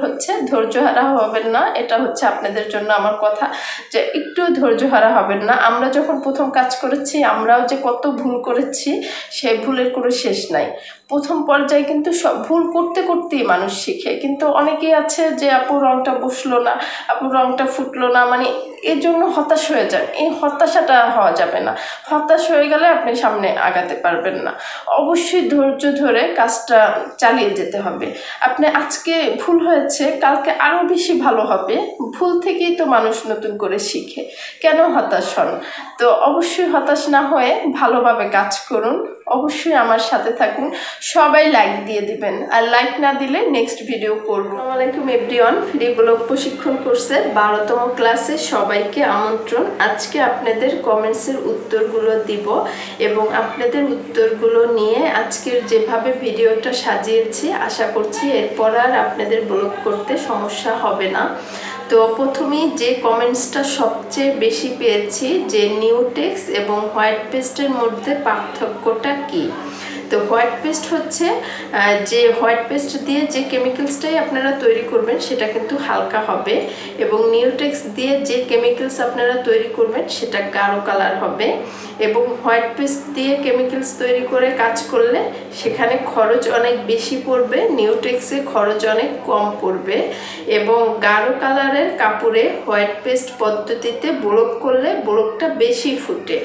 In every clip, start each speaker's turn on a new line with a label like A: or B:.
A: হচ্ছে ধৈর্যহারা হবেন না, এটা হচ্ছে আপনাদের জন্য আমার কথা, যে একটু ধৈর্যহারা হবেন না। আমরা যখন প্রথম কাজ করেছি আমরাও যে কত ভুল করেছি, সেই ভুলের কোনো শেষ নাই। প্রথম পর্যায়ে কিন্তু সব ভুল করতে করতেই মানুষ শিখে, কিন্তু অনেকেই আছে যে আপু রংটা বসলো না, আপু রংটা ফুটলো না, মানে এর জন্য হতাশ হয়ে যায়। এই হতাশাটা হওয়া যাবে না। হতাশ হয়ে গেলে আপনি সামনে আগাতে পারবেন না। অবশ্যই ধৈর্য ধরে কাজটা চালিয়ে যেতে হবে। আপনি আজকে ভুল হয়েছে, কালকে আরও বেশি ভালো হবে। ভুল থেকেই তো মানুষ নতুন করে শিখে, কেন হতাশ হন? তো অবশ্যই হতাশ না হয়ে ভালোভাবে কাজ করুন। অবশ্যই আমার সাথে থাকুন। সবাই লাইক দিয়ে দিবেন, আর লাইক না দিলে নেক্সট ভিডিও করব। আসসালামু আলাইকুম এভরিওয়ান, ফ্রি ব্লগ প্রশিক্ষণ কোর্সের 12তম ক্লাসে সবাইকে আমন্ত্রণ। আজকে আপনাদের কমেন্টসের উত্তরগুলো দিব এবং আপনাদের উত্তরগুলো নিয়ে আজকের যেভাবে ভিডিওটা সাজিয়েছি, আশা করছি এরপর আর আপনাদের ব্লগ করতে সমস্যা হবে না। তো প্রথমেই যে কমেন্টসটা সবচেয়ে বেশি পেয়েছি, যে নিউটেক্স এবং হোয়াইট পেস্টের মধ্যে পার্থক্যটা কী। তো হোয়াইট পেস্ট হচ্ছে যে হোয়াইট পেস্ট দিয়ে যে কেমিক্যালসটাই আপনারা তৈরি করবেন সেটা কিন্তু হালকা হবে, এবং নিউটেক্স দিয়ে যে কেমিক্যালস আপনারা তৈরি করবেন সেটা গাঢ় কালার হবে। এবং হোয়াইট পেস্ট দিয়ে কেমিক্যালস তৈরি করে কাজ করলে সেখানে খরচ অনেক বেশি পড়বে, নিউটেক্সে খরচ অনেক কম পড়বে। এবং গাঢ় কালারের কাপড়ে হোয়াইট পেস্ট পদ্ধতিতে ব্লক করলে ব্লকটা বেশি ফুটে,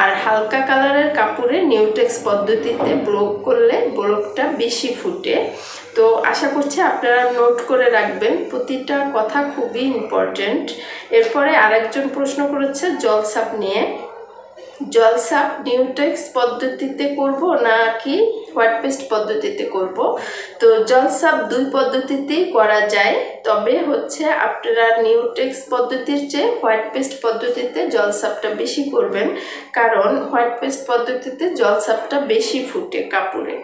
A: আর হালকা কালারের কাপড়ে নিউটেক্স পদ্ধতিতে ব্লক করলে ব্লকটা বেশি ফুটে। তো আশা করছি আপনারা নোট করে রাখবেন, প্রতিটা কথা খুবই ইম্পর্টেন্ট। এরপরে আরেকজন প্রশ্ন করেছে জলসাপ নিয়ে। জলসাপ নিউটেক্স পদ্ধতিতে করব নাকি হোয়াইট পেস্ট পদ্ধতিতে করব? তো জলসাপ দুই পদ্ধতিতেই করা যায়, তবে হচ্ছে আপনারা নিউটেক্স পদ্ধতির চেয়ে হোয়াইট পেস্ট পদ্ধতিতে জলসাপটা বেশি করবেন, কারণ হোয়াইট পেস্ট পদ্ধতিতে জলসাপটা বেশি ফুটে কাপড়ে।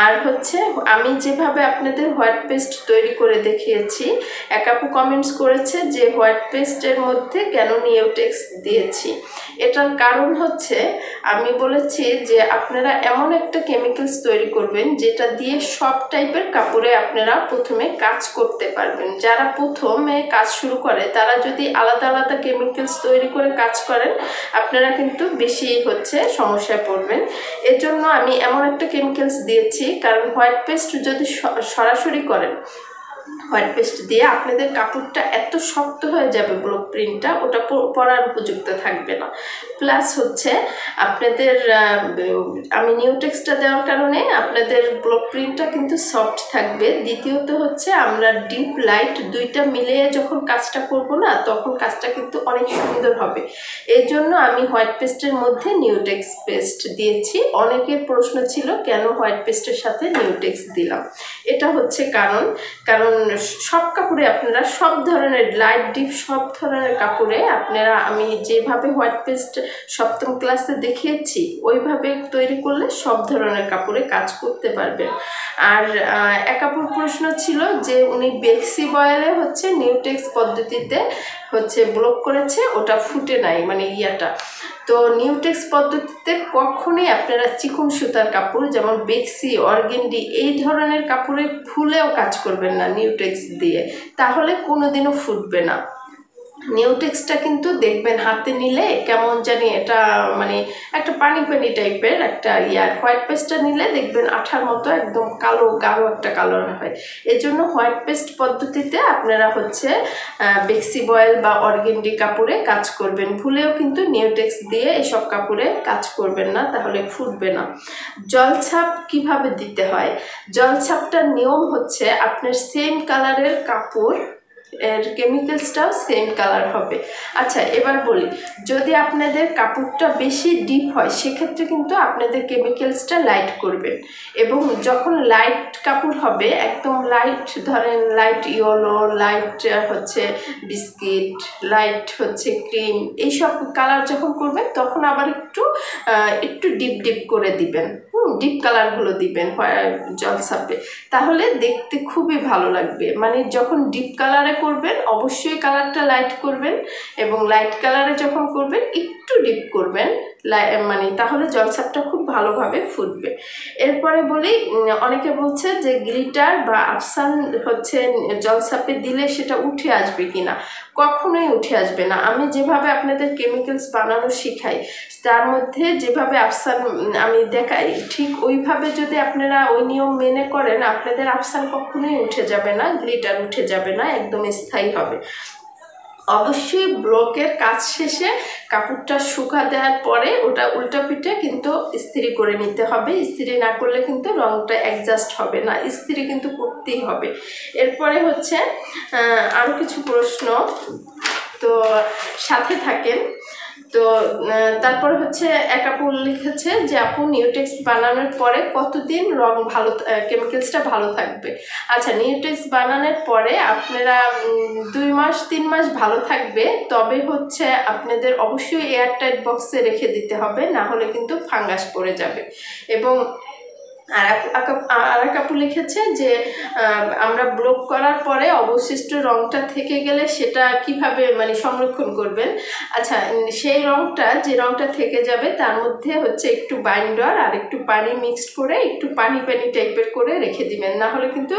A: আর হচ্ছে আমি যেভাবে আপনাদের হোয়াইট পেস্ট তৈরি করে দেখিয়েছি, এক আপু কমেন্টস করেছে যে হোয়াইট পেস্টের মধ্যে কেন নিউটেক্স দিয়েছি। এটার কারণ হচ্ছে আমি বলেছি যে আপনারা এমন একটা কেমিক্যালস তৈরি করবেন যেটা দিয়ে সব টাইপের কাপড়ে আপনারা প্রথমে কাজ করতে পারবেন। যারা প্রথমে কাজ শুরু করে তারা যদি আলাদা আলাদা কেমিক্যালস তৈরি করে কাজ করেন, আপনারা কিন্তু বেশি হচ্ছে সমস্যায় পড়বেন। এজন্য আমি এমন একটা কেমিক্যালস দিয়েছি, কারণ হোয়াইট পেস্ট যদি সরাসরি করেন, হোয়াইট পেস্ট দিয়ে আপনাদের কাপড়টা এত শক্ত হয়ে যাবে, ব্লক প্রিন্টটা ওটা পরার উপযুক্ত থাকবে না। প্লাস হচ্ছে আপনাদের আমি নিউটেক্সটা দেওয়ার কারণে আপনাদের ব্লক প্রিন্টটা কিন্তু সফট থাকবে। দ্বিতীয়ত হচ্ছে আমরা ডিপ লাইট দুইটা মিলিয়ে যখন কাজটা করব না, তখন কাজটা কিন্তু অনেক সুন্দর হবে। এই জন্য আমি হোয়াইট পেস্টের মধ্যে নিউটেক্স পেস্ট দিয়েছি। অনেকের প্রশ্ন ছিল কেন হোয়াইট পেস্টের সাথে নিউটেক্স দিলাম। এটা হচ্ছে কারণ সব কাপড়ে আপনারা সব ধরনের লাইট ডিপ সব ধরনের কাপড়ে আপনারা আমি যেভাবে হোয়াইট পেস্ট 7ম ক্লাসে দেখিয়েছি ওইভাবে তৈরি করলে সব ধরনের কাপড়ে কাজ করতে পারবেন। আর এক আপুর প্রশ্ন ছিল যে উনি বেক্সি বয়েলে হচ্ছে নিউটেক্স পদ্ধতিতে হচ্ছে ব্লক করেছে, ওটা ফুটে নাই, মানে ইয়াটা। তো নিউটেক্স পদ্ধতিতে কখনোই আপনারা চিকন সুতার কাপড় যেমন বেক্সি, অর্গেন্ডি এই ধরনের কাপড়ে ফুলেও কাজ করবেন না নিউটেক্স দিয়ে, তাহলে কোনোদিনও ফুটবে না। নিউটেক্সটা কিন্তু দেখবেন হাতে নিলে কেমন জানি এটা মানে একটা পানি পানি টাইপের একটা ইয়ার, হোয়াইট পেস্টটা নিলে দেখবেন আঠার মতো একদম কালো গাঢ় একটা কালার হয়। এই জন্য হোয়াইট পেস্ট পদ্ধতিতে আপনারা হচ্ছে বেক্সি বয়েল বা অর্গেন্ডি কাপড়ে কাজ করবেন। ভুলেও কিন্তু নিউটেক্স দিয়ে এসব কাপড়ে কাজ করবেন না, তাহলে ফুটবে না। জলছাপ কিভাবে দিতে হয়? জলছাপটার নিয়ম হচ্ছে আপনার সেম কালারের কাপড় এর কেমিক্যালসটাও সেম কালার হবে। আচ্ছা এবার বলি, যদি আপনাদের কাপড়টা বেশি ডিপ হয় সেক্ষেত্রে কিন্তু আপনাদের কেমিক্যালসটা লাইট করবেন, এবং যখন লাইট কাপড় হবে একদম লাইট, ধরেন লাইট ইয়েলো, লাইট হচ্ছে বিস্কিট, লাইট হচ্ছে ক্রিম, এইসব কালার যখন করবেন তখন আবার একটু ডিপ ডিপ করে দিবেন। ডিপ কালারগুলো দিবেন জলছাপে, তাহলে দেখতে খুবই ভালো লাগবে। মানে যখন ডিপ কালারে করবেন অবশ্যই কালারটা লাইট করবেন, এবং লাইট কালারে যখন করবেন একটু ডিপ করবেন, মানে তাহলে জলছাপটা খুব ভালোভাবে ফুটবে। এরপরে বলি, অনেকে বলছে যে গ্লিটার বা আফসান হচ্ছে জলছাপে দিলে সেটা উঠে আসবে কিনা। কখনোই উঠে আসবে না। আমি যেভাবে আপনাদের কেমিক্যালস বানানো শিখাই তার মধ্যে যেভাবে আফসান আমি দেখাই ঠিক ওইভাবে যদি আপনারা ওই নিয়ম মেনে করেন, আপনাদের আফসান কখনোই উঠে যাবে না, গ্লিটার উঠে যাবে না, একদম স্থায়ী হবে। অবশ্যই ব্লকের কাজ শেষে কাপড়টা শুকা দেওয়ার পরে ওটা উল্টা পিঠে কিন্তু ইস্ত্রি করে নিতে হবে। ইস্ত্রি না করলে কিন্তু রঙটা অ্যাডজাস্ট হবে না, ইস্ত্রি কিন্তু করতেই হবে। এরপরে হচ্ছে আরও কিছু প্রশ্ন, তো সাথে থাকেন। তো তারপর হচ্ছে এক আপু লিখেছে যে আপু নিউটেক্স বানানোর পরে কতদিন রং ভালো কেমিক্যালসটা ভালো থাকবে। আচ্ছা, নিউটেক্স বানানোর পরে আপনারা 2 মাস 3 মাস ভালো থাকবে, তবে হচ্ছে আপনাদের অবশ্যই এয়ারটাইট বক্সে রেখে দিতে হবে, না হলে কিন্তু ফাঙ্গাস পড়ে যাবে। এবং আর এক আপু লিখেছে যে আমরা ব্লক করার পরে অবশিষ্ট রংটা থেকে গেলে সেটা কিভাবে মানে সংরক্ষণ করবেন। আচ্ছা, সেই রংটা যে রংটা থেকে যাবে তার মধ্যে হচ্ছে একটু বাইন্ডার আর একটু পানি মিক্সড করে একটু পানি পানি টাইপের করে রেখে দিবেন, না হলে কিন্তু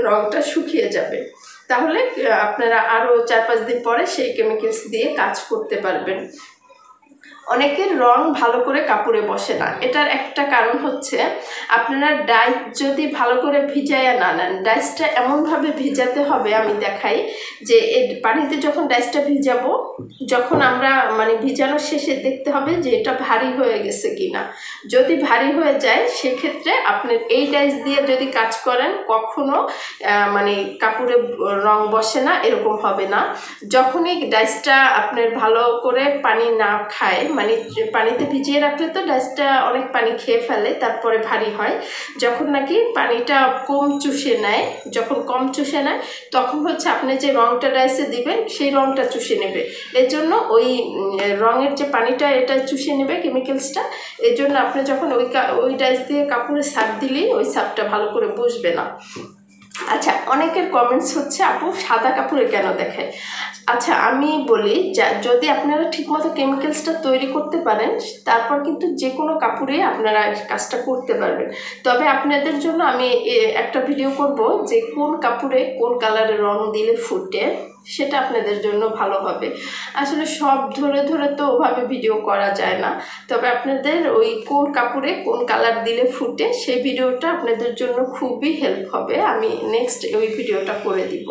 A: রংটা শুকিয়ে যাবে। তাহলে আপনারা আরও 4-5 দিন পরে সেই কেমিক্যালস দিয়ে কাজ করতে পারবেন। অনেকের রং ভালো করে কাপড়ে বসে না, এটার একটা কারণ হচ্ছে আপনারা ডাইস যদি ভালো করে ভিজাইয়া না নেন। ডাইসটা এমনভাবে ভিজাতে হবে, আমি দেখাই যে এই পানিতে যখন ডাইসটা ভিজাবো, যখন আমরা মানে ভিজানোর শেষে দেখতে হবে যে এটা ভারী হয়ে গেছে কিনা। যদি ভারী হয়ে যায় সেক্ষেত্রে আপনি এই ডাইস দিয়ে যদি কাজ করেন কখনো মানে কাপড়ে রং বসে না, এরকম হবে না। যখনই ডাইসটা আপনার ভালো করে পানি না খায়, মানে পানিতে ভিজিয়ে রাখলে তো ডাইসটা অনেক পানি খেয়ে ফেলে, তারপরে ভারী হয়। যখন নাকি পানিটা কম চুষে নেয়, যখন কম চুষে নেয় তখন হচ্ছে আপনি যে রংটা ডাইসে দিবেন সেই রংটা চুষে নেবে। এর জন্য ওই রঙের যে পানিটা এটা চুষে নেবে কেমিক্যালসটা, এর জন্য আপনি যখন ওই ডাইস দিয়ে কাপড়ে সাপ দিলেই ওই সাপটা ভালো করে বসবে না। আচ্ছা, অনেকের কমেন্টস হচ্ছে আপু সাদা কাপড়ে কেন দেখায়। আচ্ছা, আমি বলি যদি আপনারা ঠিকমতো কেমিক্যালসটা তৈরি করতে পারেন তারপর কিন্তু যে কোনো কাপড়ে আপনারা কাজটা করতে পারবেন। তবে আপনাদের জন্য আমি একটা ভিডিও করব যে কোন কাপড়ে কোন কালারের রং দিলে ফুটে, সেটা আপনাদের জন্য ভালো হবে। আসলে সব ধরে ধরে তো ওভাবে ভিডিও করা যায় না, তবে আপনাদের ওই কোন কাপড়ে কোন কালার দিলে ফুটে সেই ভিডিওটা আপনাদের জন্য খুবই হেল্প হবে। আমি নেক্সট ওই ভিডিওটা করে দিব।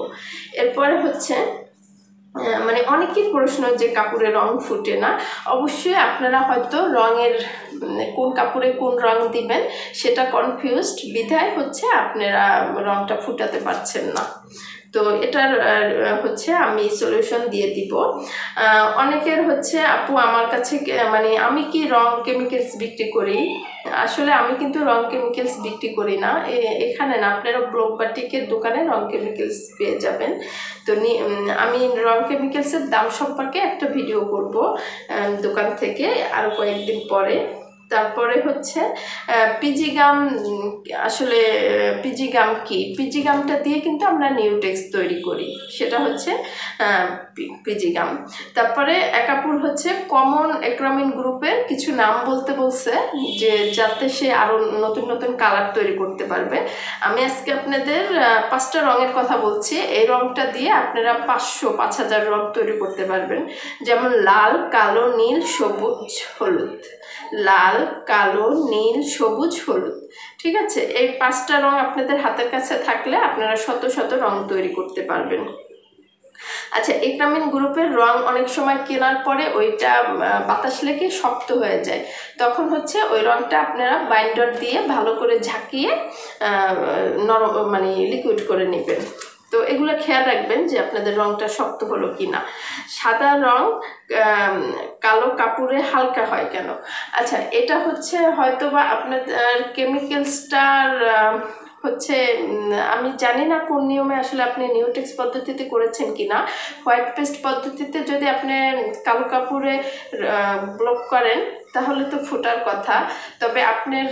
A: এরপরে হচ্ছে মানে অনেকের প্রশ্ন যে কাপড়ে রং ফুটে না। অবশ্যই আপনারা হয়তো রঙের কোন কাপড়ে কোন রং দিবেন সেটা কনফিউজড বিধায় হচ্ছে আপনারা রংটা ফুটাতে পারছেন না। তো এটার হচ্ছে আমি সলিউশন দিয়ে দিব। অনেকের হচ্ছে আপু আমার কাছে মানে আমি কি রং কেমিক্যালস বিক্রি করি। আসলে আমি কিন্তু রং কেমিক্যালস বিক্রি করি না, এখানে না, আপনারা ব্লক বাটিকের দোকানে রং কেমিক্যালস পেয়ে যাবেন। তো আমি রং কেমিক্যালসের দাম সম্পর্কে একটা ভিডিও করব দোকান থেকে আরও কয়েকদিন পরে। তারপরে হচ্ছে পিজি গাম। আসলে পিজি গাম কি, পিজি গামটা দিয়ে কিন্তু আমরা নিউটেক্স তৈরি করি, সেটা হচ্ছে পিজি গাম। তারপরে একাপুর হচ্ছে কমন অ্যাক্রিলিক গ্রুপের কিছু নাম বলতে বলছে যে যাতে সে আরও নতুন নতুন কালার তৈরি করতে পারবে। আমি আজকে আপনাদের 5টা রঙের কথা বলছি। এই রঙটা দিয়ে আপনারা 5,000 রঙ তৈরি করতে পারবেন। যেমন লাল, কালো, নীল, সবুজ, হলুদ। লাল, কালো, নীল, সবুজ, হলুদ। ঠিক আছে, এই 5টা রং আপনাদের হাতের কাছে থাকলে আপনারা শত শত রং তৈরি করতে পারবেন। আচ্ছা, অ্যাক্রিলিক গ্রুপের রং অনেক সময় কেনার পরে ওইটা বাতাস লেগে শক্ত হয়ে যায়, তখন হচ্ছে ওই রংটা আপনারা বাইন্ডার দিয়ে ভালো করে ঝাঁকিয়ে নরম মানে লিকুইড করে নেবেন। তো এগুলো খেয়াল রাখবেন যে আপনাদের রংটা শক্ত হলো কি না। সাদা রং কালো কাপড়ে হালকা হয় কেন। আচ্ছা, এটা হচ্ছে হয়তো বা আপনাদের কেমিক্যালসটার হচ্ছে আমি জানি না কোন নিয়মে আসলে আপনি নিউটেক্স পদ্ধতিতে করেছেন কিনা। হোয়াইট পেস্ট পদ্ধতিতে যদি আপনি কালো কাপড়ে ব্লক করেন তাহলে তো ফোটার কথা। তবে আপনার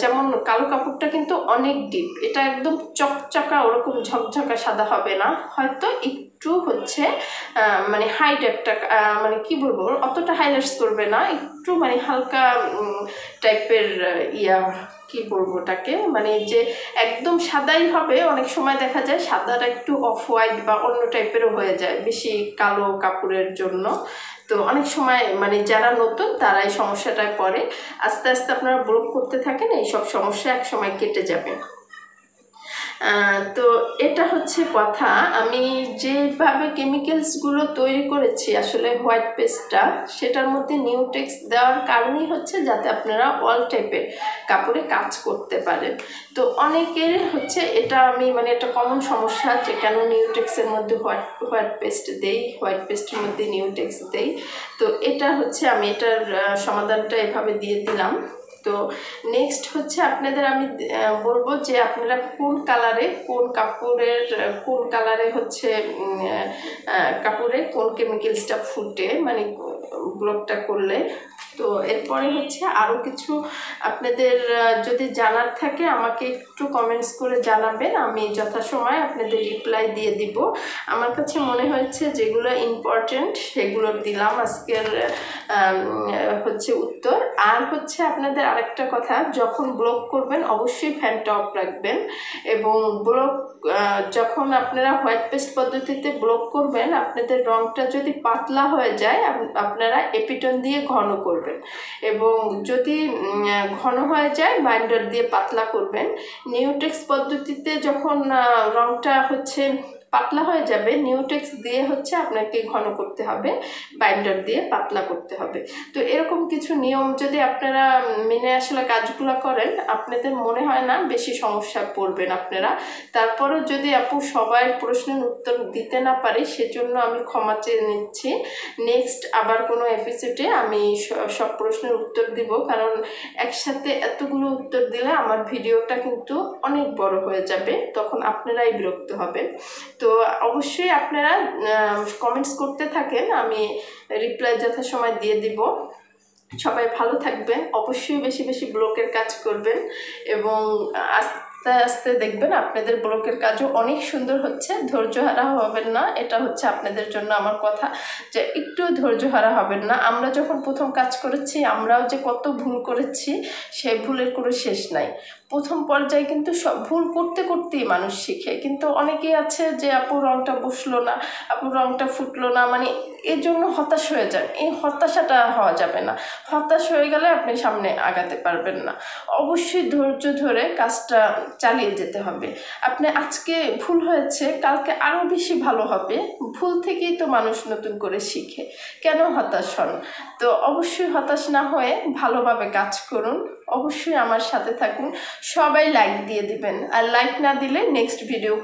A: যেমন কালো কাপড়টা কিন্তু অনেক ডিপ, এটা একদম চকচকা ওরকম ঝকঝকা সাদা হবে না, হয়তো একটু হচ্ছে মানে হাইট একটা মানে কি বলবো, অতটা হাইলাইটস করবে না, একটু মানে হালকা টাইপের ইয়া কি বলবো ওটাকে, মানে যে একদম সাদাই হবে। অনেক সময় দেখা যায় সাদাটা একটু অফ হোয়াইট বা অন্য টাইপেরও হয়ে যায় বেশি কালো কাপড়ের জন্য। তো অনেক সময় মানে যারা নতুন তারা এই সমস্যাটায় পড়ে। আস্তে আস্তে আপনারা ব্লক করতে থাকেন, এইসব সমস্যা এক সময় কেটে যাবে। তো এটা হচ্ছে কথা। আমি যেভাবে কেমিক্যালসগুলো তৈরি করেছি আসলে হোয়াইট পেস্টটা, সেটার মধ্যে নিউটেক্স দেওয়ার কারণই হচ্ছে যাতে আপনারা অল টাইপের কাপড়ে কাজ করতে পারেন। তো অনেকের হচ্ছে এটা আমি মানে একটা কমন সমস্যা যে কেন নিউটেক্সের মধ্যে হোয়াইট পেস্ট দেই, হোয়াইট পেস্টের মধ্যে নিউটেক্স দেই। তো এটা হচ্ছে আমি এটার সমাধানটা এভাবে দিয়ে দিলাম। তো নেক্সট হচ্ছে আপনাদের আমি বলবো যে আপনারা কোন কালারে কোন কালারে হচ্ছে কাপড়ে কোন কেমিক্যালসটা ফুটে মানে ব্লকটা করলে। তো এরপরে হচ্ছে আরও কিছু আপনাদের যদি জানার থাকে আমাকে একটু কমেন্টস করে জানাবেন, আমি যথাসময়ে আপনাদের রিপ্লাই দিয়ে দিব। আমার কাছে মনে হয়েছে যেগুলো ইম্পর্টেন্ট সেগুলো দিলাম আজকের হচ্ছে উত্তর। আর হচ্ছে আপনাদের আরেকটা কথা, যখন ব্লক করবেন অবশ্যই ফ্যানটা অফ রাখবেন। এবং ব্লক যখন আপনারা হোয়াইট পেস্ট পদ্ধতিতে ব্লক করবেন, আপনাদের রঙটা যদি পাতলা হয়ে যায় আপনারা এপিটন দিয়ে ঘন করবেন, এবং যদি ঘন হয়ে যায় বাইন্ডার দিয়ে পাতলা করবেন। নিউটেক্স পদ্ধতিতে যখন রঙটা হচ্ছে পাতলা হয়ে যাবে, নিউটেক্স দিয়ে হচ্ছে আপনাকে ঘন করতে হবে, বাইন্ডার দিয়ে পাতলা করতে হবে। তো এরকম কিছু নিয়ম যদি আপনারা মেনে আসলে কাজগুলো করেন, আপনাদের মনে হয় না বেশি সমস্যা পড়বেন আপনারা। তারপরও যদি আপু সবার প্রশ্নের উত্তর দিতে না পারি সেজন্য আমি ক্ষমা চেয়ে নিচ্ছি। নেক্সট আবার কোনো এপিসোডে আমি সব প্রশ্নের উত্তর দিব, কারণ একসাথে এতগুলো উত্তর দিলে আমার ভিডিওটা কিন্তু অনেক বড় হয়ে যাবে, তখন আপনারাই বিরক্ত হবেন। তো অবশ্যই আপনারা কমেন্টস করতে থাকেন, আমি রিপ্লাই যথাসময় দিয়ে দিব। সবাই ভালো থাকবেন, অবশ্যই বেশি বেশি ব্লকের কাজ করবেন, এবং আস্তে আস্তে দেখবেন আপনাদের ব্লকের কাজও অনেক সুন্দর হচ্ছে। ধৈর্য হারা হবেন না, এটা হচ্ছে আপনাদের জন্য আমার কথা, যে একটু ধৈর্য হারা হবেন না। আমরা যখন প্রথম কাজ করেছি আমরাও যে কত ভুল করেছি সেই ভুলের কোনো শেষ নাই। প্রথম পর্যায়ে কিন্তু সব ভুল করতে করতেই মানুষ শিখে, কিন্তু অনেকেই আছে যে আপু রঙটা বসলো না, আপু রঙটা ফুটলো না, মানে এর জন্য হতাশ হয়ে যান। এই হতাশাটা হওয়া যাবে না, হতাশ হয়ে গেলে আপনি সামনে আগাতে পারবেন না। অবশ্যই ধৈর্য ধরে কাজটা চালিয়ে যেতে হবে। আপনি আজকে ভুল হয়েছে, কালকে আরও বেশি ভালো হবে। ভুল থেকেই তো মানুষ নতুন করে শিখে, কেন হতাশ হন? তো অবশ্যই হতাশ না হয়ে ভালোভাবে কাজ করুন, অবশ্যই আমার সাথে থাকুন। সবাই লাইক দিয়ে দিবেন, আর লাইক না দিলে নেক্সট ভিডিও